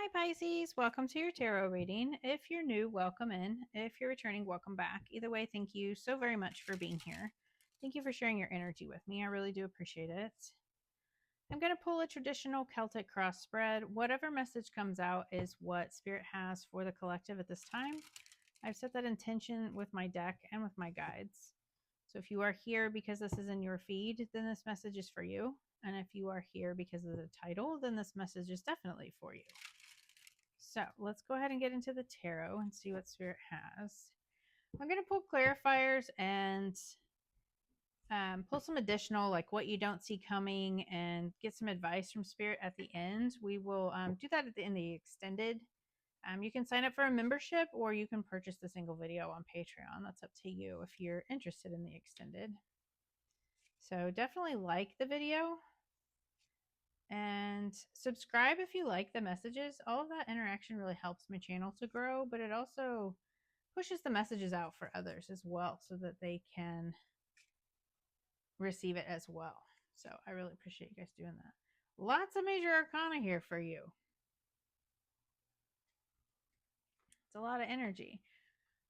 Hi, Pisces. Welcome to your tarot reading. If you're new, welcome in. If you're returning, welcome back. Either way, thank you so very much for being here. Thank you for sharing your energy with me. I really do appreciate it. I'm going to pull a traditional Celtic cross spread. Whatever message comes out is what Spirit has for the collective at this time. I've set that intention with my deck and with my guides. So if you are here because this is in your feed, then this message is for you. And if you are here because of the title, then this message is definitely for you. So let's go ahead and get into the tarot and see what Spirit has. I'm going to pull clarifiers and pull some additional, like what you don't see coming, and get some advice from Spirit at the end. We will do that in the extended. You can sign up for a membership or you can purchase the single video on Patreon. That's up to you if you're interested in the extended. So definitely like the video and subscribe if you like the messages. All of that interaction really helps my channel to grow, but it also pushes the messages out for others as well so that they can receive it as well. So I really appreciate you guys doing that. Lots of major arcana here for you. It's a lot of energy.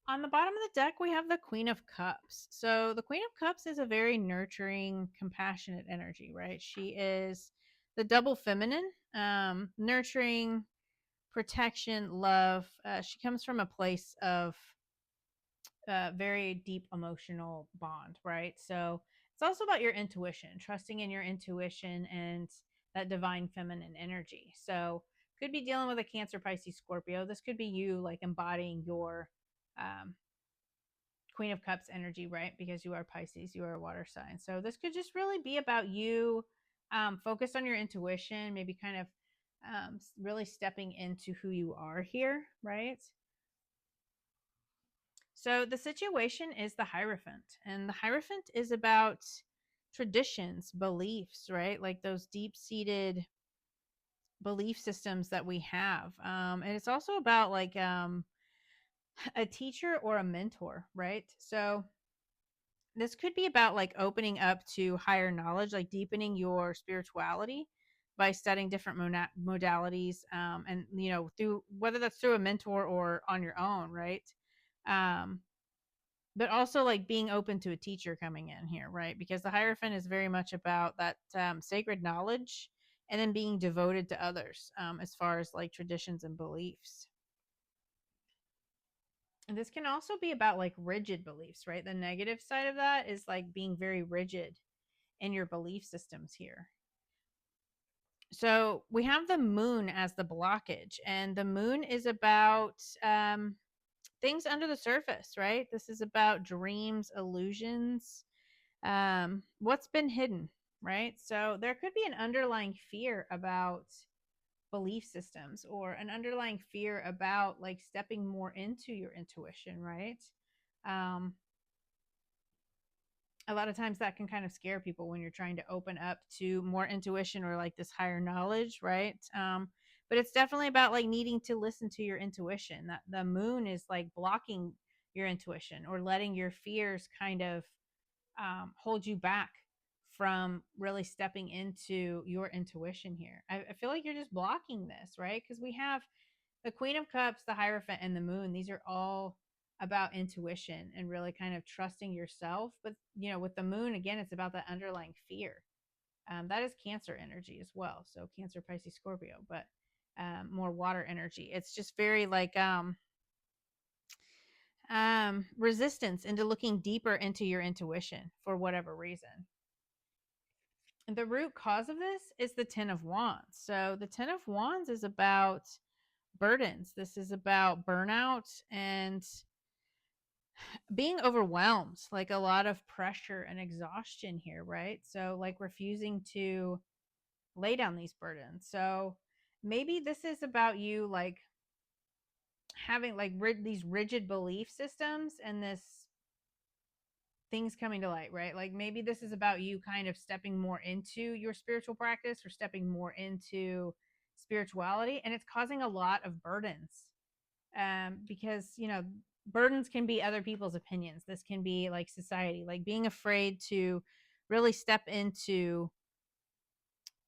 On the bottom of the deck, we have the Queen of Cups. So the Queen of Cups is a very nurturing, compassionate energy, right? She is the double feminine, nurturing, protection, love. She comes from a place of very deep emotional bond, right? So it's also about your intuition, trusting in your intuition and that divine feminine energy. So could be dealing with a Cancer, Pisces, Scorpio. This could be you like embodying your um, Queen of Cups energy, right? Because you are Pisces, you are a water sign. So this could just really be about you focused on your intuition, maybe kind of really stepping into who you are here, right? So the situation is the Hierophant, and the Hierophant is about traditions, beliefs, right? Like those deep-seated belief systems that we have. And it's also about like a teacher or a mentor, right? So this could be about like opening up to higher knowledge, like deepening your spirituality by studying different modalities, and through whether that's through a mentor or on your own, right? Um, but also like being open to a teacher coming in here, right? Because the Hierophant is very much about that sacred knowledge and then being devoted to others, as far as like traditions and beliefs. And this can also be about like rigid beliefs, right? The negative side of that is like being very rigid in your belief systems here. So we have the moon as the blockage, and the moon is about things under the surface, right? This is about dreams, illusions, what's been hidden, right? So there could be an underlying fear about belief systems or an underlying fear about like stepping more into your intuition, right? um a lot of times that can kind of scare people when you're trying to open up to more intuition or like this higher knowledge, right? But it's definitely about like needing to listen to your intuition. That the moon is like blocking your intuition or letting your fears kind of hold you back from really stepping into your intuition here. I feel like you're just blocking this, right? Because we have the Queen of Cups, the Hierophant, and the Moon. These are all about intuition and really kind of trusting yourself. But, with the Moon, again, it's about that underlying fear. That is Cancer energy as well. So Cancer, Pisces, Scorpio, but more water energy. It's just very like resistance into looking deeper into your intuition for whatever reason. And the root cause of this is the Ten of Wands. So the Ten of Wands is about burdens. This is about burnout and being overwhelmed, like a lot of pressure and exhaustion here, right? So like refusing to lay down these burdens. So maybe this is about you like having like these rigid belief systems and this things coming to light, right? Like maybe this is about you kind of stepping more into your spiritual practice or stepping more into spirituality, and it's causing a lot of burdens, because burdens can be other people's opinions. This can be like society, like being afraid to really step into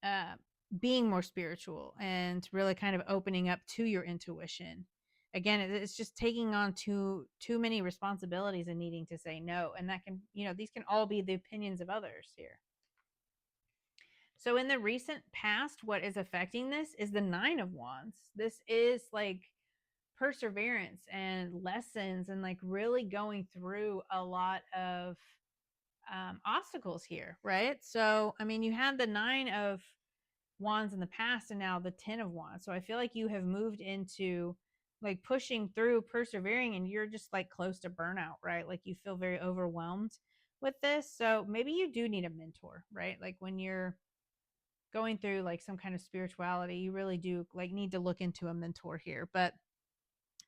uh, being more spiritual and really kind of opening up to your intuition. Again, it's just taking on too many responsibilities and needing to say no. And that can, these can all be the opinions of others here. So in the recent past, what is affecting this is the Nine of Wands. This is like perseverance and lessons and like really going through a lot of obstacles here, right? So, I mean, you had the Nine of Wands in the past and now the 10 of Wands. So I feel like you have moved into like pushing through, persevering, and you're just like close to burnout, right? Like you feel very overwhelmed with this. So maybe you do need a mentor, right? Like when you're going through like some kind of spirituality, you really do like need to look into a mentor here. But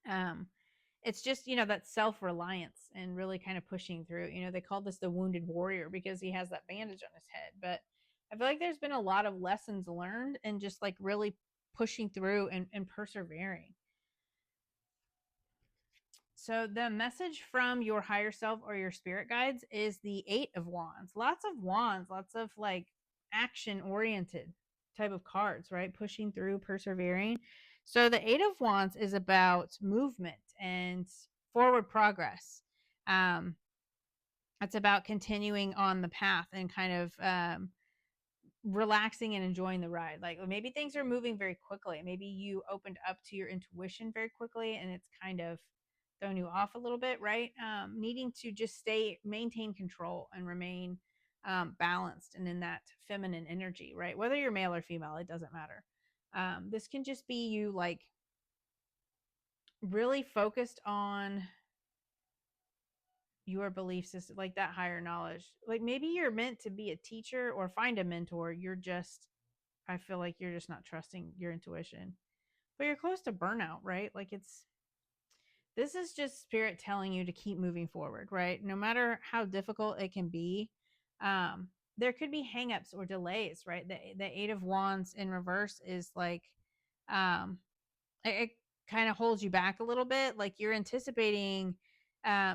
um it's just, that self-reliance and really kind of pushing through. They call this the wounded warrior because he has that bandage on his head. But I feel like there's been a lot of lessons learned and just like really pushing through and persevering. So the message from your higher self or your spirit guides is the Eight of Wands. Lots of wands, lots of like action oriented type of cards, right? Pushing through, persevering. So the Eight of Wands is about movement and forward progress. Um, it's about continuing on the path and kind of relaxing and enjoying the ride. Like maybe things are moving very quickly. Maybe you opened up to your intuition very quickly and it's kind of thrown you off a little bit, right? Needing to just maintain control and remain balanced and in that feminine energy, right? Whether you're male or female, it doesn't matter. This can just be you like really focused on your belief system, like that higher knowledge. Like maybe you're meant to be a teacher or find a mentor. I feel like you're just not trusting your intuition. But you're close to burnout, right? Like this is just spirit telling you to keep moving forward, right? No matter how difficult it can be. There could be hangups or delays, right? The Eight of Wands in reverse is like um it kind of holds you back a little bit. Like you're anticipating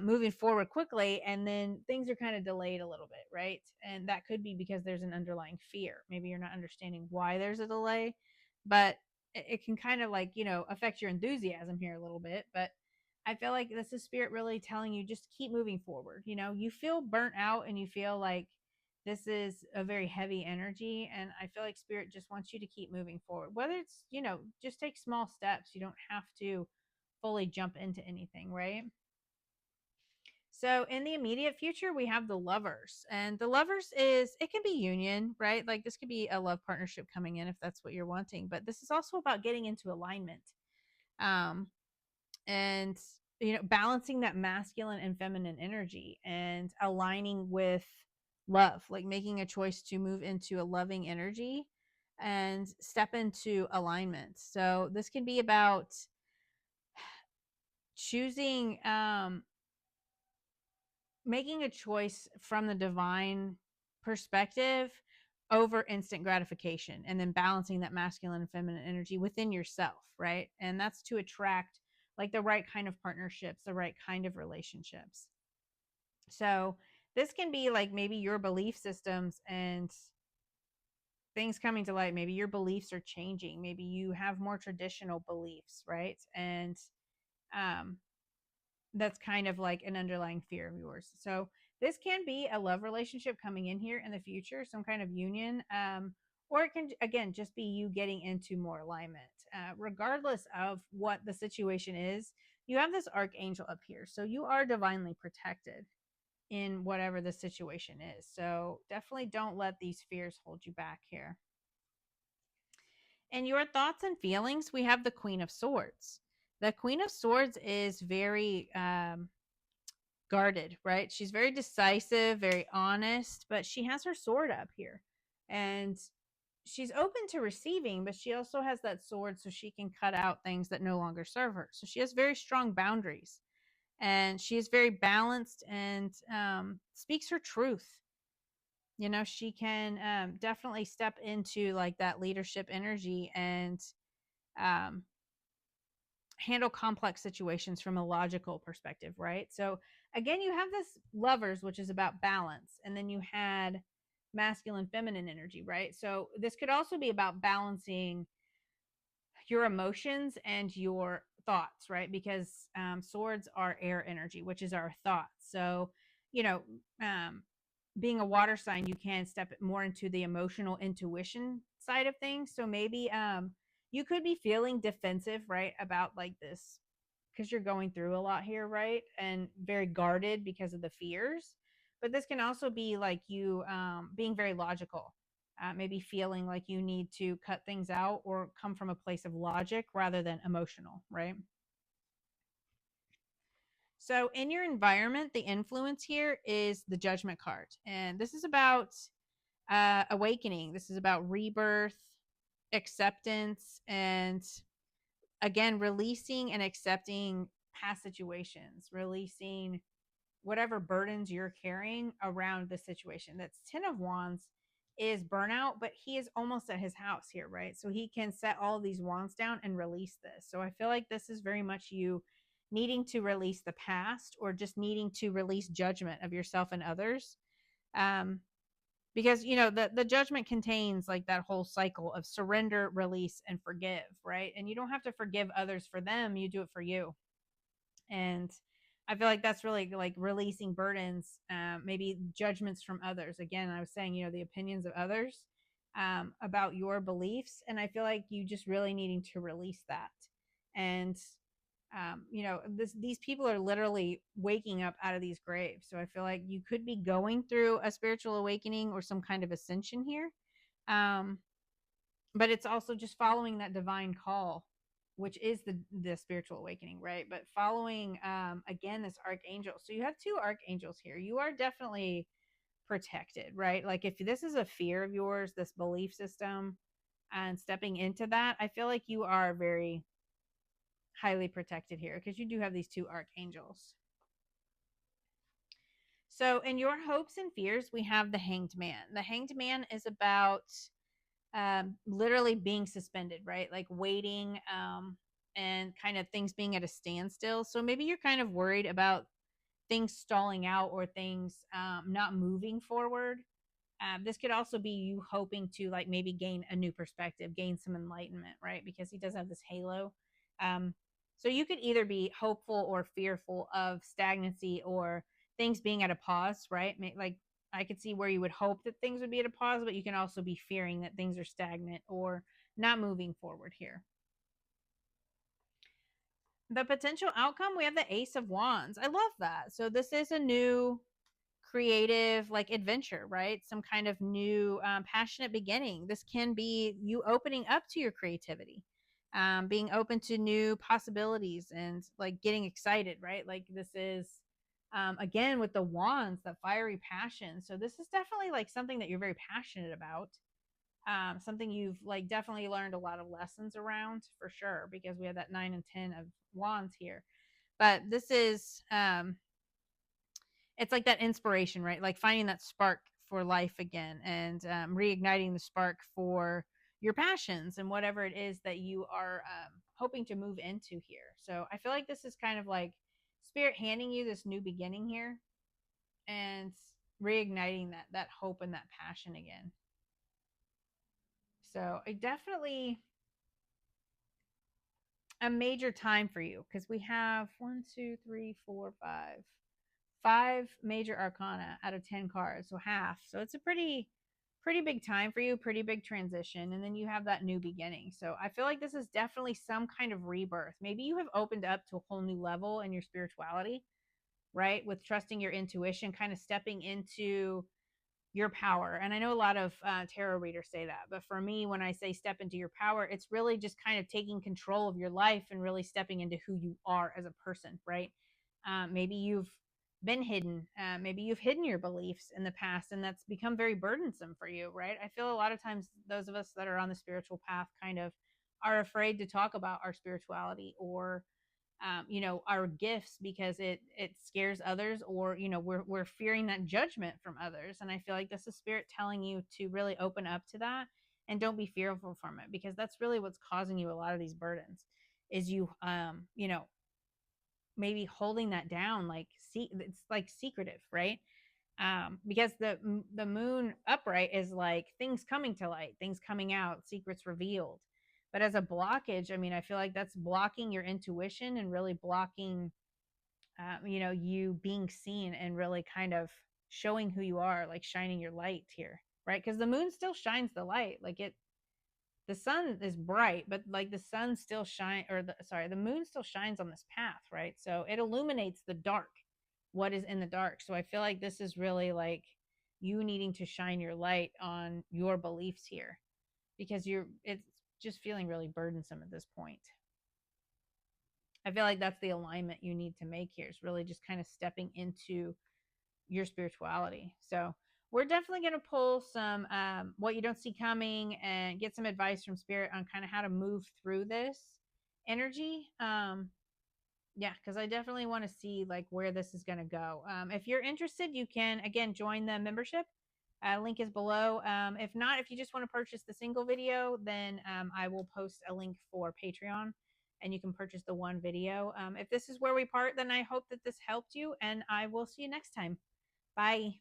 moving forward quickly, and then things are kind of delayed a little bit, right? And that could be because there's an underlying fear. Maybe you're not understanding why there's a delay, but it can kind of like, affect your enthusiasm here a little bit. But I feel like this is spirit really telling you just keep moving forward. You feel burnt out and you feel like this is a very heavy energy, and I feel like spirit just wants you to keep moving forward, whether it's, just take small steps. You don't have to fully jump into anything, right? So in the immediate future, we have the Lovers, and the Lovers it can be union, right? Like this could be a love partnership coming in if that's what you're wanting, but this is also about getting into alignment. um and balancing that masculine and feminine energy and aligning with love, like making a choice to move into a loving energy and step into alignment. So this can be about choosing making a choice from the divine perspective over instant gratification, and then balancing that masculine and feminine energy within yourself, right? And that's to attract like the right kind of partnerships, the right kind of relationships. So this can be like maybe your belief systems and things coming to light. Maybe your beliefs are changing. Maybe you have more traditional beliefs, right? And um, that's kind of like an underlying fear of yours. So this can be a love relationship coming in here in the future, some kind of union. Or it can, again, just be you getting into more alignment. Regardless of what the situation is, you have this archangel up here. So you are divinely protected in whatever the situation is. So definitely don't let these fears hold you back here. And your thoughts and feelings, we have the Queen of Swords. The Queen of Swords is very guarded, right? She's very decisive, very honest, but she has her sword up here. And she's open to receiving, but she also has that sword so she can cut out things that no longer serve her. So she has very strong boundaries, and she is very balanced and speaks her truth. She can definitely step into like that leadership energy and um, handle complex situations from a logical perspective, right? So again, you have this Lovers, which is about balance, and then you had masculine, feminine energy, right? So this could also be about balancing your emotions and your thoughts, right? Because swords are air energy, which is our thoughts. So, you know, um, being a water sign, you can step more into the emotional intuition side of things. So maybe you could be feeling defensive, right, about like this because you're going through a lot here, right? And very guarded because of the fears. But this can also be like you being very logical, maybe feeling like you need to cut things out or come from a place of logic rather than emotional, right? So, in your environment, the influence here is the judgment card. And this is about awakening. This is about rebirth, acceptance, and again, releasing and accepting past situations, releasing whatever burdens you're carrying around the situation. That's 10 of Wands is burnout, but he is almost at his house here, right? So he can set all these wands down and release this. So I feel like this is very much you needing to release the past or just needing to release judgment of yourself and others. Um, because the judgment contains like that whole cycle of surrender, release, and forgive, right? And you don't have to forgive others for them, you do it for you. And I feel like that's really like releasing burdens, maybe judgments from others. Again, I was saying, the opinions of others about your beliefs, and I feel like you just really needing to release that. And these people are literally waking up out of these graves. So I feel like you could be going through a spiritual awakening or some kind of ascension here. Um, but it's also just following that divine call, which is the spiritual awakening, right? But following again this archangel. So you have two archangels here. You are definitely protected, right? Like if this is a fear of yours, this belief system, and stepping into that, I feel like you are very highly protected here because you do have these two archangels. So in your hopes and fears, we have the Hanged Man. The Hanged Man is about literally being suspended, right? Like waiting, and kind of things being at a standstill. So maybe you're kind of worried about things stalling out or things not moving forward. This could also be you hoping to like maybe gain a new perspective, gain some enlightenment, right? Because he does have this halo. Um, so you could either be hopeful or fearful of stagnancy or things being at a pause, right? Like I could see where you would hope that things would be at a pause, but you can also be fearing that things are stagnant or not moving forward here. The potential outcome, we have the Ace of Wands. I love that. So this is a new creative like adventure, right? Some kind of new passionate beginning. This can be you opening up to your creativity, being open to new possibilities and like getting excited, right? Like this is again with the wands, that fiery passion. So this is definitely like something that you're very passionate about, something you've like definitely learned a lot of lessons around for sure, because we have that 9 and 10 of wands here. But this is it's like that inspiration, right? Like finding that spark for life again, and reigniting the spark for your passions and whatever it is that you are hoping to move into here. So I feel like this is kind of like spirit handing you this new beginning here and reigniting that hope and that passion again. So I definitely a major time for you because we have 5 major arcana out of 10 cards, so half. So it's a pretty big time for you, pretty big transition, and then you have that new beginning. So I feel like this is definitely some kind of rebirth. Maybe you have opened up to a whole new level in your spirituality, right? With trusting your intuition, kind of stepping into your power. And I know a lot of tarot readers say that, but for me, when I say step into your power, it's really just kind of taking control of your life and really stepping into who you are as a person, right? Maybe you've been hidden. Maybe you've hidden your beliefs in the past, and that's become very burdensome for you, right? I feel a lot of times those of us that are on the spiritual path kind of are afraid to talk about our spirituality or our gifts because it scares others, or we're fearing that judgment from others. And I feel like this is spirit telling you to really open up to that and don't be fearful from it, because that's really what's causing you a lot of these burdens is you maybe holding that down, like see, it's like secretive, right? Because the moon upright is like things coming to light, things coming out, secrets revealed. But as a blockage, I mean, I feel like that's blocking your intuition and really blocking, you being seen and really kind of showing who you are, like shining your light here, right? Because the moon still shines the light, like it. The sun is bright, but like the sun still shine, or the moon still shines on this path, right? So it illuminates the dark, what is in the dark. So I feel like this is really like you needing to shine your light on your beliefs here, because it's just feeling really burdensome at this point. I feel like that's the alignment you need to make here, is really just kind of stepping into your spirituality. So we're definitely going to pull some what you don't see coming and get some advice from spirit on kind of how to move through this energy. Yeah, because I definitely want to see like where this is going to go. If you're interested, you can again join the membership. Link is below. If not, if you just want to purchase the single video, then I will post a link for Patreon, and you can purchase the one video. If this is where we part, then I hope that this helped you, and I will see you next time. Bye.